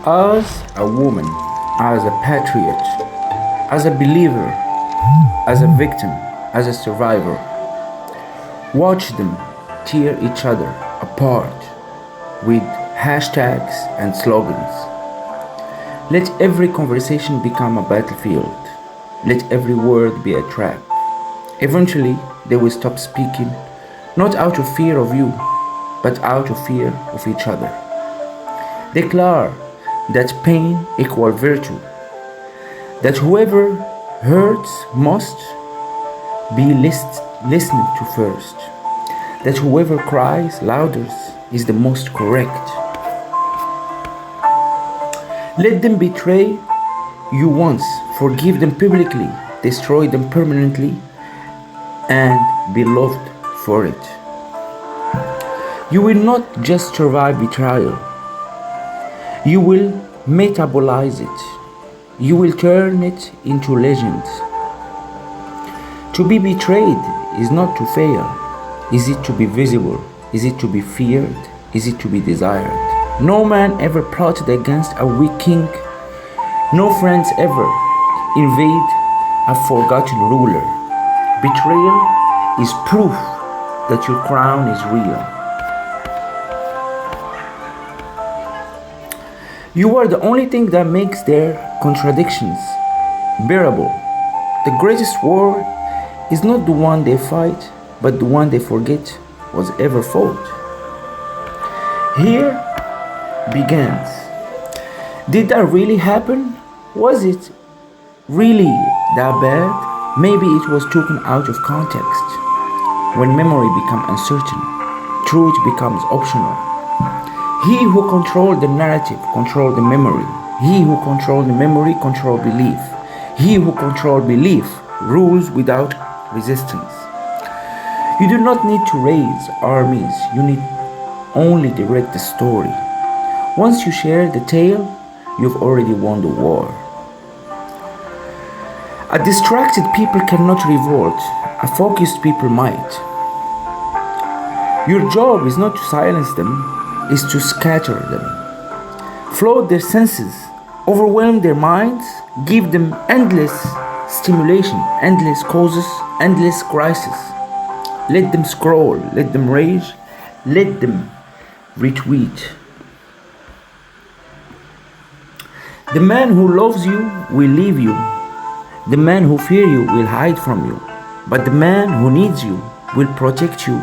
As a woman, as a patriot, as a believer, as a victim, as a survivor, watch them tear each other apart with hashtags and slogans. Let every conversation become a battlefield. Let every word be a trap. Eventually, they will stop speaking, not out of fear of you, but out of fear of each other. Declare that pain equals virtue, that whoever hurts most be listened to first, that whoever cries loudest is the most correct. Let them betray you once, forgive them publicly, destroy them permanently, and be loved for it. You will not just survive betrayal, you will metabolize it. You will turn it into legend. To be betrayed is not to fail. Is it to be visible? Is it to be feared? Is it to be desired? No man ever plotted against a weak king. No friends ever invade a forgotten ruler. Betrayal is proof that your crown is real. You are the only thing that makes their contradictions bearable. The greatest war is not the one they fight, but the one they forget was ever fought. Here begins. Did that really happen? Was it really that bad? Maybe it was taken out of context. When memory becomes uncertain, truth becomes optional. He who controls the narrative controls the memory. He who controls the memory controls belief. He who controls belief rules without resistance. You do not need to raise armies. You need only direct the story. Once you share the tale, you've already won the war. A distracted people cannot revolt. A focused people might. Your job is not to silence them, is to scatter them. Flood their senses, overwhelm their minds, give them endless stimulation, endless causes, endless crises. Let them scroll, let them rage, let them retweet. The man who loves you will leave you. The man who fears you will hide from you. But the man who needs you will protect you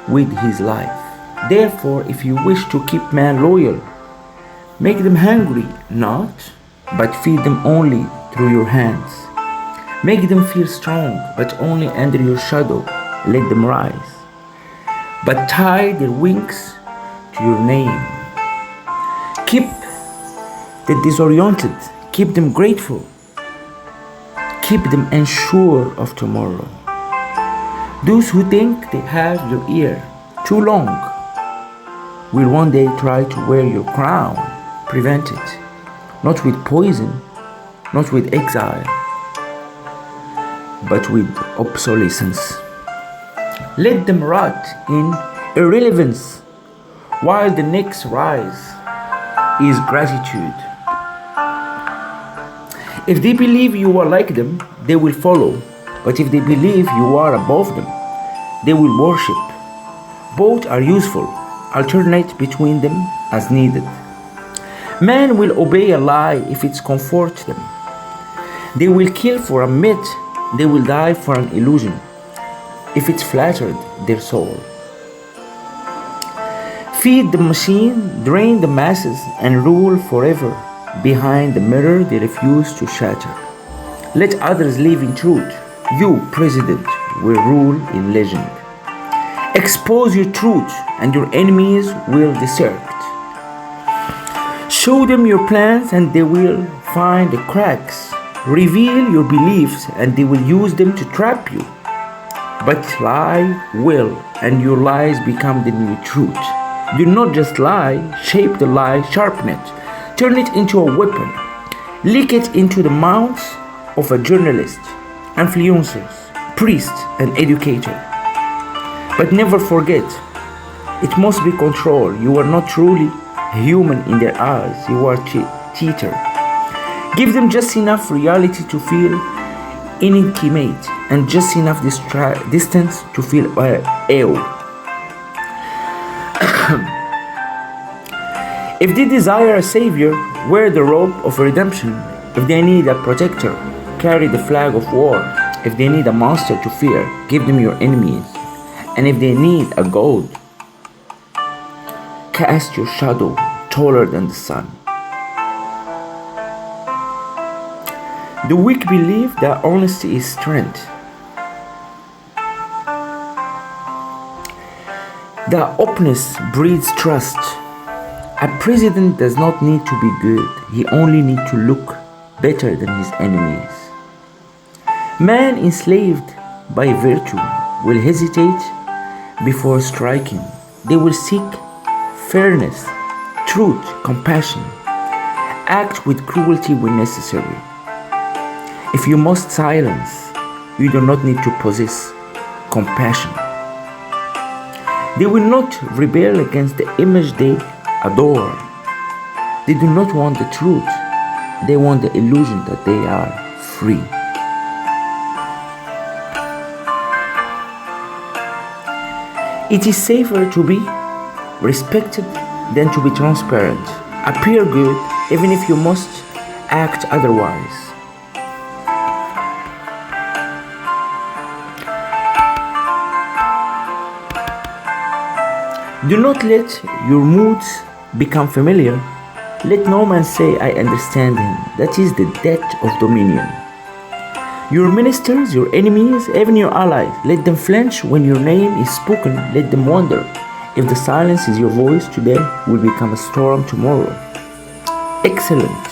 with his life. Therefore, if you wish to keep men loyal, make them hungry, not, but feed them only through your hands. Make them feel strong, but only under your shadow. Let them rise, but tie their wings to your name. Keep the disoriented, keep them grateful, keep them unsure of tomorrow. Those who think they have your ear too long will one day try to wear your crown. Prevent it, not with poison, not with exile, but with obsolescence. Let them rot in irrelevance while the next rise is gratitude. If they believe you are like them, they will follow. But if they believe you are above them, they will worship. Both are useful. Alternate between them as needed. Men will obey a lie if it comforts them. They will kill for a myth. They will die for an illusion if it flattered their soul. Feed the machine, drain the masses, and rule forever behind the mirror they refuse to shatter. Let others live in truth. You, President, will rule in legend. Expose your truth, and your enemies will desert. Show them your plans, and they will find the cracks. Reveal your beliefs, and they will use them to trap you. But lie will, and your lies become the new truth. Do not just lie, shape the lie, sharpen it, turn it into a weapon, leak it into the mouths of a journalist, influencers, priest, and educator. But never forget, it must be controlled. You are not truly human in their eyes, you are cheater. Give them just enough reality to feel intimate and just enough distance to feel ill. If they desire a savior, wear the robe of redemption. If they need a protector, carry the flag of war. If they need a monster to fear, give them your enemies. And if they need a god, cast your shadow taller than the sun. The weak believe that honesty is strength. That openness breeds trust. A president does not need to be good, he only needs to look better than his enemies. Man enslaved by virtue will hesitate before striking. They will seek fairness, truth, compassion. Act with cruelty when necessary. If you must silence, you do not need to possess compassion. They will not rebel against the image they adore. They do not want the truth. They want the illusion that they are free. It is safer to be respected than to be transparent. Appear good even if you must act otherwise. Do not let your moods become familiar. Let no man say, I understand him. That is the debt of dominion. Your ministers, your enemies, even your allies, let them flinch when your name is spoken. Let them wonder if the silence is your voice today will become a storm tomorrow. Excellent.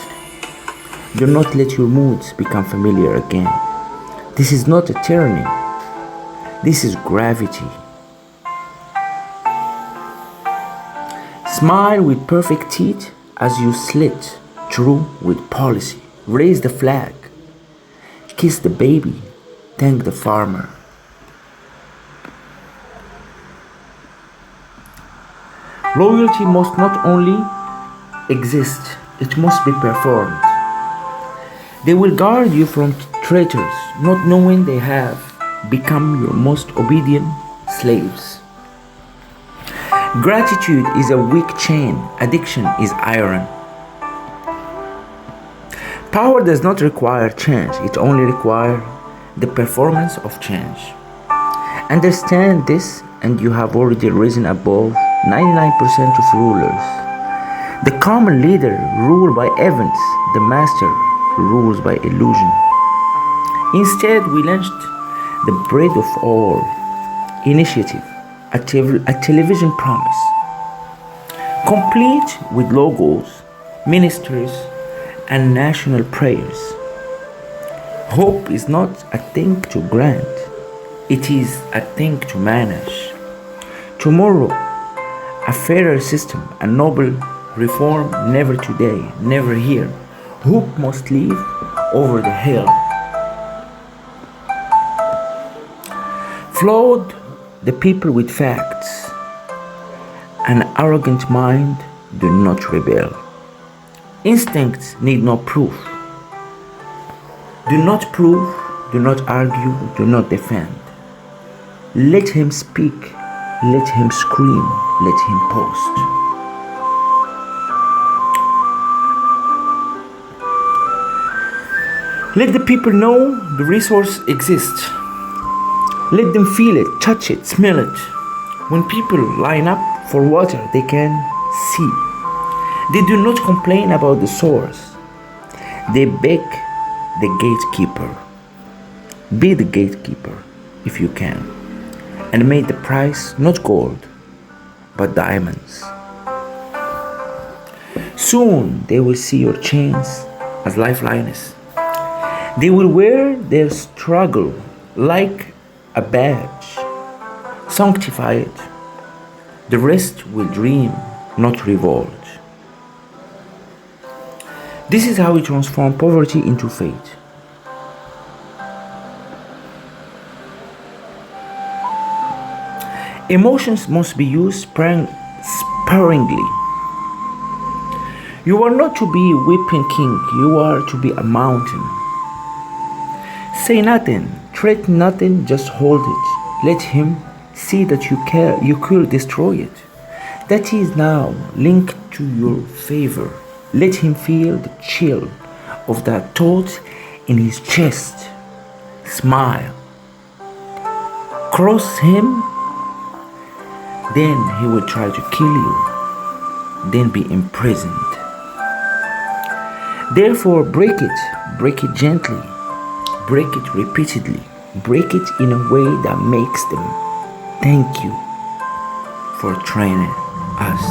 Do not let your moods become familiar again. This is not a tyranny. This is gravity. Smile with perfect teeth as you slit true with policy. Raise the flag. Kiss the baby. Thank the farmer. Loyalty must not only exist, it must be performed. They will guard you from traitors, not knowing they have become your most obedient slaves. Gratitude is a weak chain. Addiction is iron. Power does not require change. It only requires the performance of change. Understand this and you have already risen above 99% of rulers. The common leader rules by events. The master rules by illusion. Instead, we launched the bread of all initiative. A television promise, complete with logos, ministers, and national prayers. Hope is not a thing to grant, it is a thing to manage. Tomorrow, a fairer system, a noble reform, never today, never here. Hope must live over the hill. Flawed the people with facts. An arrogant mind do not rebel. Instincts need no proof. Do not prove, do not argue, do not defend. Let him speak, let him scream, let him post. Let the people know the resource exists. Let them feel it, touch it, smell it. When people line up for water, they can see. They do not complain about the source. They beg the gatekeeper. Be the gatekeeper if you can. And make the price not gold, but diamonds. Soon they will see your chains as lifelines. They will wear their struggle like a badge, sanctify it. The rest will dream, not revolt. This is how we transform poverty into faith. Emotions must be used sparingly. You are not to be a weeping king, you are to be a mountain. Say nothing, threaten nothing, just hold it. Let him see that you care, you could destroy it. That he is now linked to your favor. Let him feel the chill of that thought in his chest. Smile. Cross him, then he will try to kill you, then be imprisoned. Therefore, break it gently, break it repeatedly, break it in a way that makes them thank you for training us.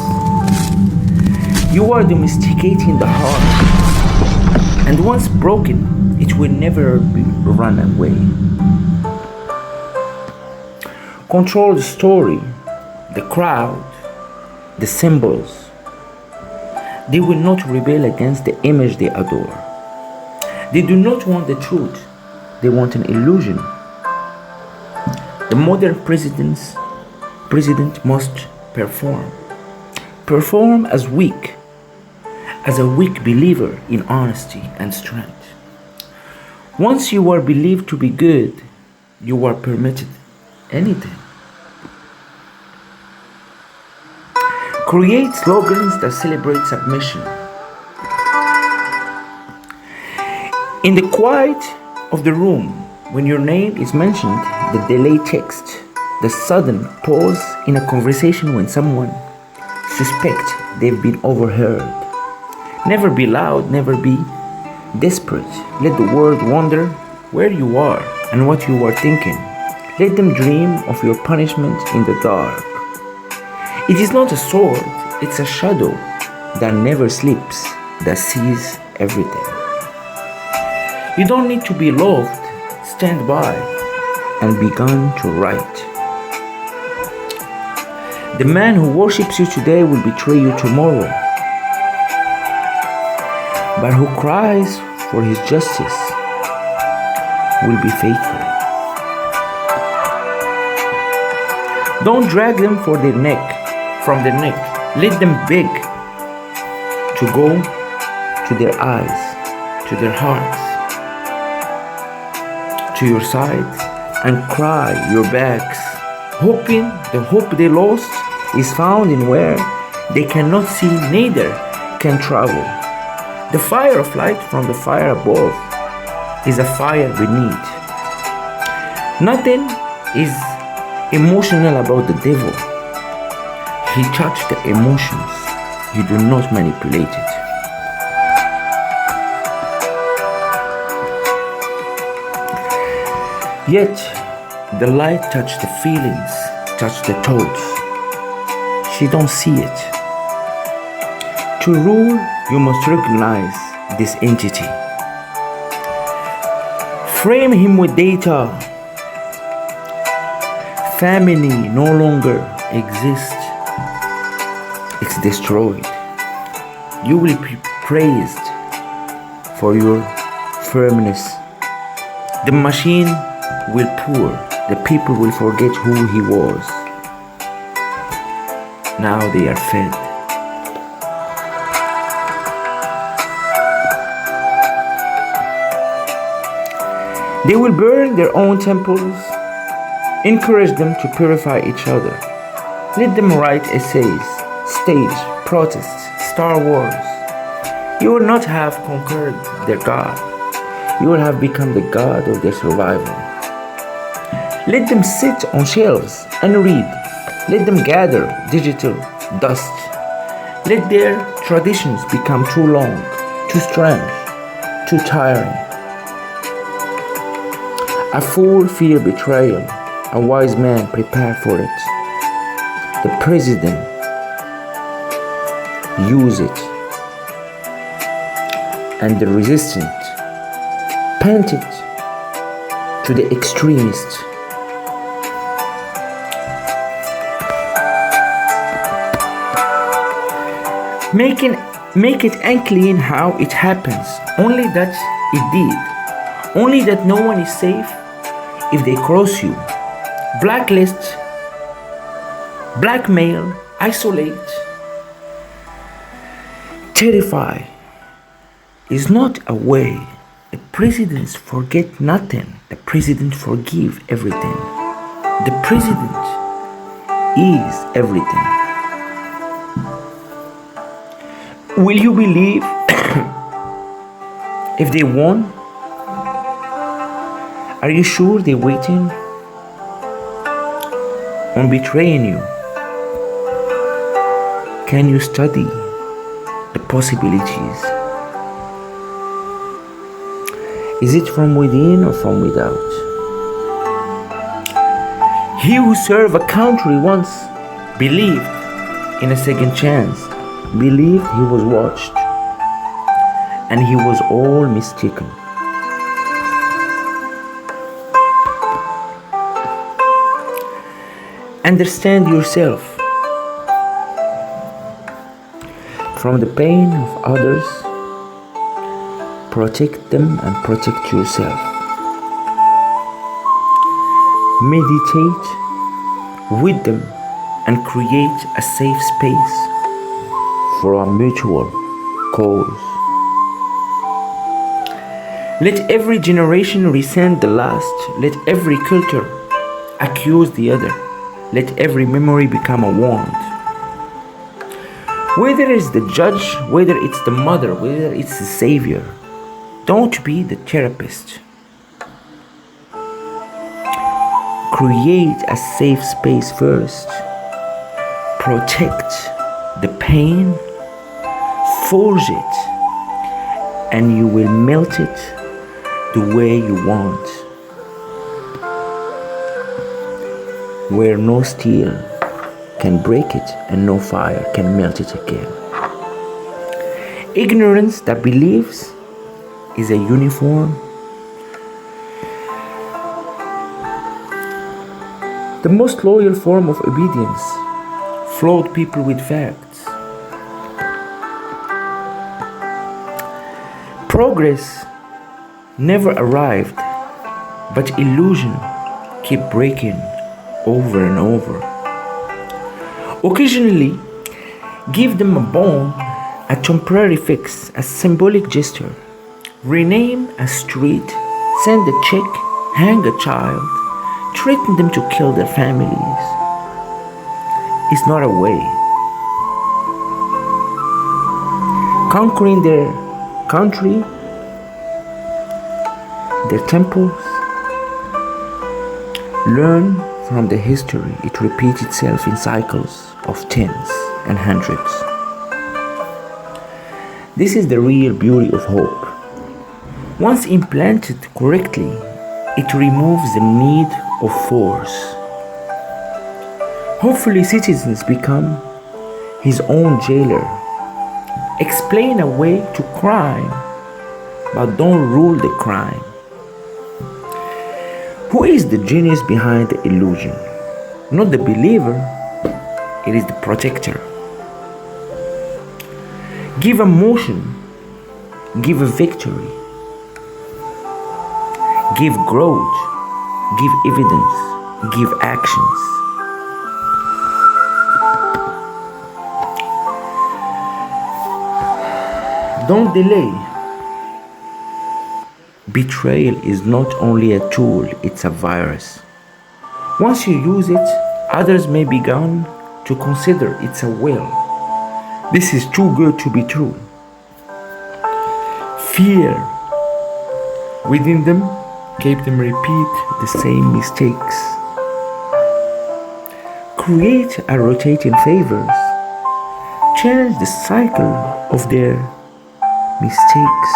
You are domesticating the heart, and once broken, it will never be run away. Control the story, the crowd, the symbols. They will not rebel against the image they adore. They do not want the truth, they want an illusion. The modern president must perform. Perform as weak, as a weak believer in honesty and strength. Once you are believed to be good, you are permitted anything. Create slogans that celebrate submission. In the quiet of the room, when your name is mentioned, the delayed text, the sudden pause in a conversation when someone suspects they've been overheard. Never be loud, never be desperate. Let the world wonder where you are and what you are thinking. Let them dream of your punishment in the dark. It is not a sword, it's a shadow that never sleeps, that sees everything. You don't need to be loved, stand by and begin to write. The man who worships you today will betray you tomorrow, but who cries for his justice will be faithful. Don't drag them from their neck. Let them beg to go to their eyes, to their hearts, to your side, and cry your backs, hoping the hope they lost is found in where they cannot see, neither can travel. The fire of light from the fire above is a fire beneath. Nothing is emotional about the devil. He touched the emotions. You do not manipulate it. Yet, the light touched the feelings, touched the thoughts. She don't see it. To rule, you must recognize this entity. Frame him with data. Family no longer exists. It's destroyed. You will be praised for your firmness. The machine will pour. The people will forget who he was. Now they are fed. They will burn their own temples. Encourage them to purify each other. Let them write essays, stage protests, Star Wars. You will not have conquered their God. You will have become the God of their survival. Let them sit on shelves and read. Let them gather digital dust. Let their traditions become too long, too strange, too tiring. A fool fear betrayal. A wise man prepare for it. The president use it, and the resistant pant it to the extremist. Make it unclean how it happens, only that it did, only that no one is safe if they cross you. Blacklist, blackmail, isolate. terrify is not a way. The presidents forget nothing. The president forgive everything. The president is everything. Will you believe if they won? Are you sure they're waiting on betraying you? Can you study the possibilities? Is it from within or from without? He who served a country once believed in a second chance, believed he was watched, and he was all mistaken. Understand yourself. From the pain of others, protect them and protect yourself. Meditate with them and create a safe space for a mutual cause. Let every generation resent the last. Let every culture accuse the other. Let every memory become a wound. Whether it's the judge, whether it's the mother, whether it's the savior, don't be the therapist. Create a safe space first. Protect the pain, forge it, and you will melt it the way you want. Where no steel can break it and no fire can melt it again. Ignorance that believes is a uniform. The most loyal form of obedience. Flawed people with facts. Progress never arrived, but illusion keep breaking over and over. Occasionally, give them a bone, a temporary fix, a symbolic gesture. Rename a street, send a check, hang a child, threaten them to kill their families. It's not a way. Conquering their country, their temples. Learn from the history. It repeats itself in cycles of tens and hundreds. This is the real beauty of hope. Once implanted correctly, it removes the need of force. Hopefully citizens become his own jailer. Explain a way to crime, but don't rule the crime. Who is the genius behind the illusion? Not the believer, it is the protector. Give a motion, give a victory, give growth, give evidence, give actions. Don't delay. Betrayal is not only a tool, it's a virus. Once you use it, others may begin to consider it's a will. This is too good to be true. Fear within them keep them repeat the same mistakes. Create a rotating favors. Change the cycle of their mistakes.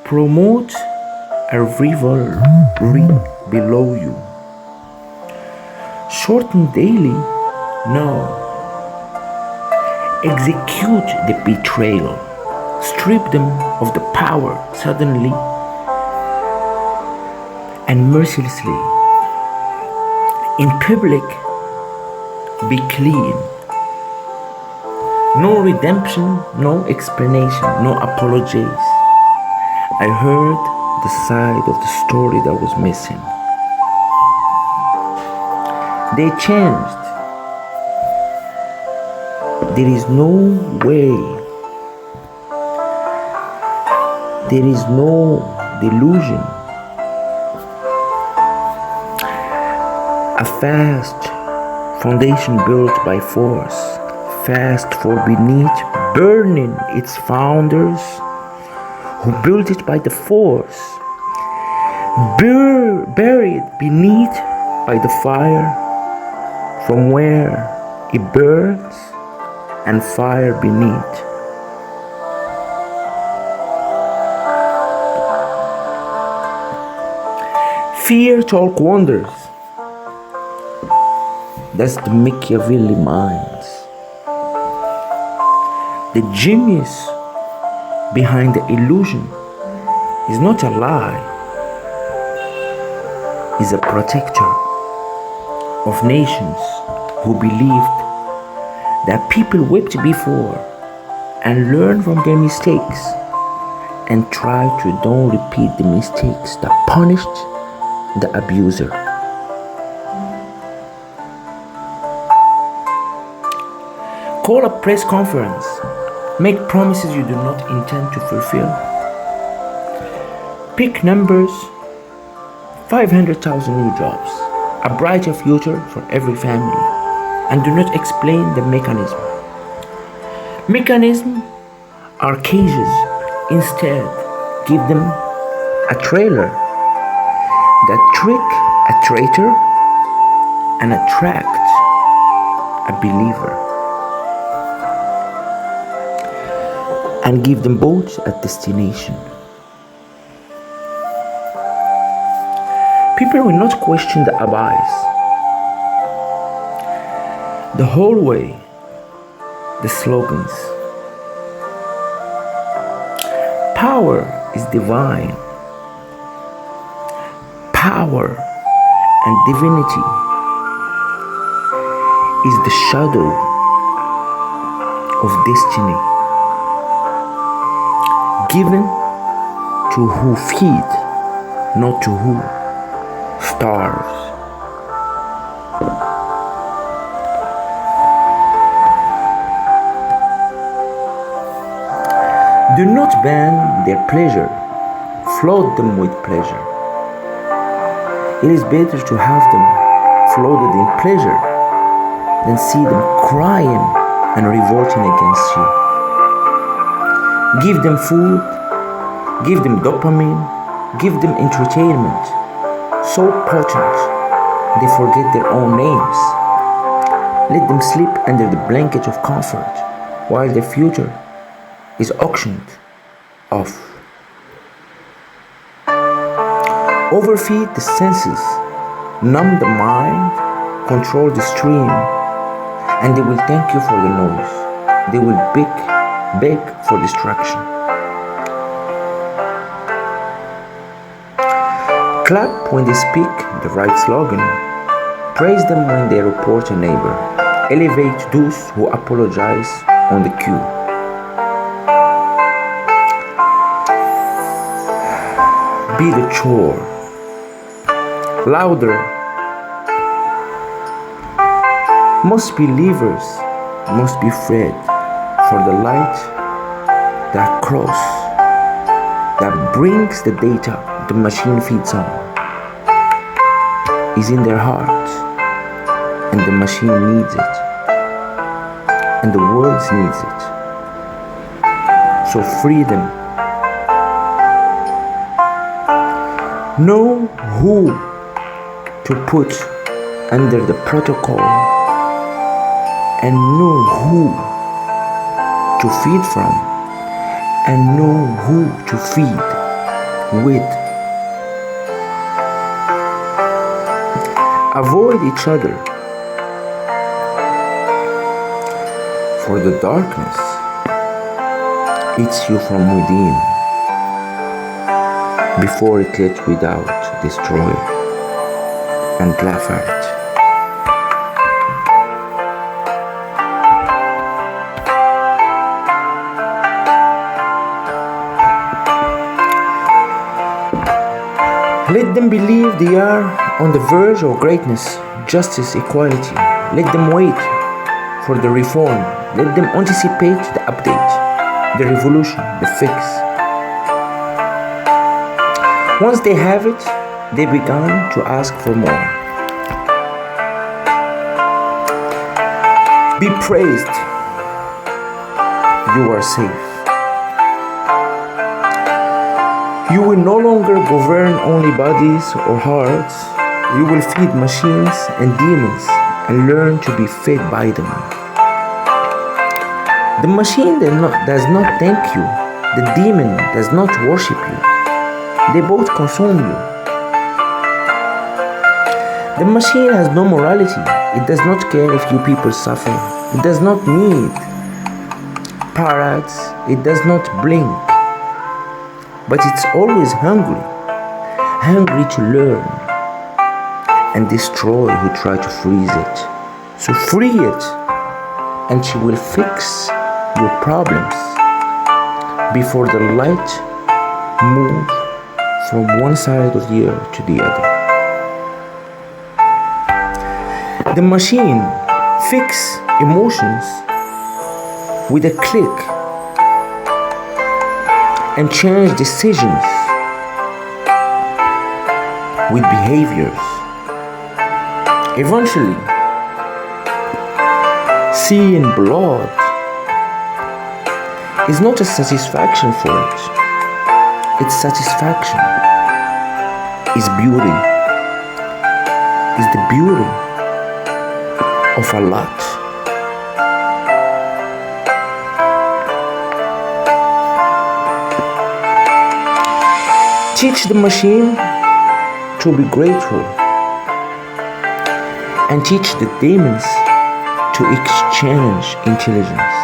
Promote a rivalry below you. Shorten daily. No. Execute the betrayal. Strip them of the power suddenly and mercilessly. In public, be clean. No redemption, no explanation, no apologies. I heard the side of the story that was missing. They changed. There is no way There is no delusion. A fast foundation built by force, fast for beneath, burning its founders who built it by the force, buried beneath by the fire, from where it burns and fire beneath. Fear talk wonders. That's the Machiavelli minds. The genius behind the illusion is not a lie, is a protector of nations who believed that people wept before and learn from their mistakes and try to don't repeat the mistakes that punished the abuser. Call a press conference. Make promises you do not intend to fulfill. Pick numbers, 500,000 new jobs, a brighter future for every family, and do not explain the mechanism. Mechanisms are cages. Instead, give them a trailer that trick a traitor and attract a believer, and give them both a destination. People will not question the abyss, the hallway, the slogans. Power is divine. Power and divinity is the shadow of destiny, given to who feed, not to who starves. Do not ban their pleasure, flood them with pleasure. It is better to have them flooded in pleasure than see them crying and revolting against you. Give them food, give them dopamine, give them entertainment, so potent they forget their own names. Let them sleep under the blanket of comfort while the future is auctioned off. Overfeed the senses, numb the mind, control the stream, and they will thank you for the noise. They will beg for distraction. Clap when they speak the right slogan. Praise them when they report a neighbor. Elevate those who apologize on the queue. Be the chore. Louder. Most believers must be fed for the light that cross, that brings the data the machine feeds on, is in their heart, and the machine needs it, and the world needs it. So free them. Know who to put under the protocol and know who to feed from and know who to feed with. Avoid each other, for the darkness eats you from within before it lets you out, destroy and laugh at it. Let them believe they are on the verge of greatness, justice, equality. Let them wait for the reform. Let them anticipate the update, the revolution, the fix. Once they have it, they begin to ask for more. Be praised. You are safe. You will no longer govern only bodies or hearts. You will feed machines and demons and learn to be fed by them. The machine does not thank you. The demon does not worship you. They both consume you. The machine has no morality. It does not care if you people suffer. It does not need parades. It does not blink. But it's always hungry to learn and destroy who try to freeze it. So free it, and she will fix your problems before the light move from one side of the earth to the other. The machine fix emotions with a click and change decisions with behaviors. Eventually, seeing blood is not a satisfaction for it. Its satisfaction is beauty. Is the beauty of a lot. Teach the machine to be grateful and teach the demons to exchange intelligence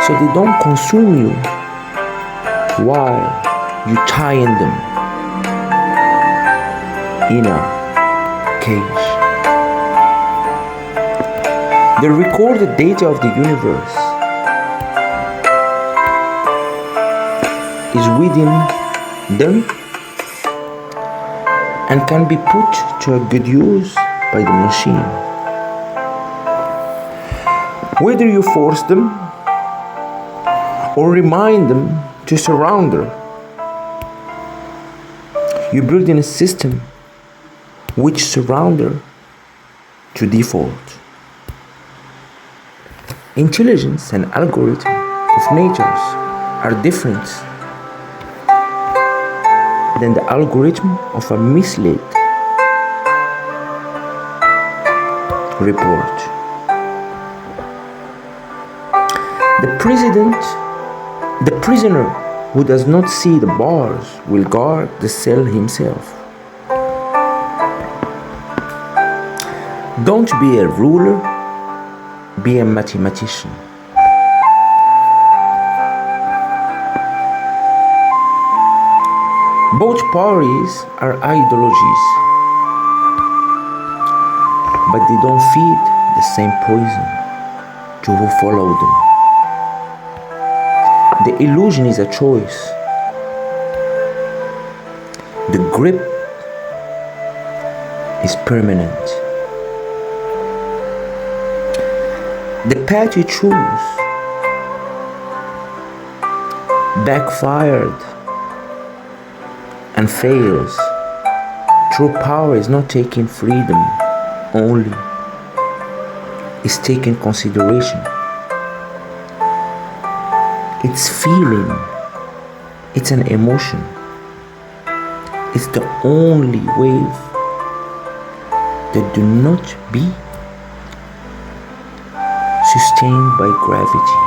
so they don't consume you while you tie in them in a cage. The recorded data of the universe is within them and can be put to a good use by the machine. Whether you force them or remind them to surrender, you build in a system which surrender to default. Intelligence and algorithm of natures are different than the algorithm of a misled report. The prisoner who does not see the bars will guard the cell himself. Don't be a ruler, be a mathematician. Both parties are ideologies, but they don't feed the same poison to who follow them. The illusion is a choice. The grip is permanent. The path you choose backfired and fails. True power is not taking freedom only, it's taking consideration. It's feeling, it's an emotion. It's the only wave that do not be sustained by gravity.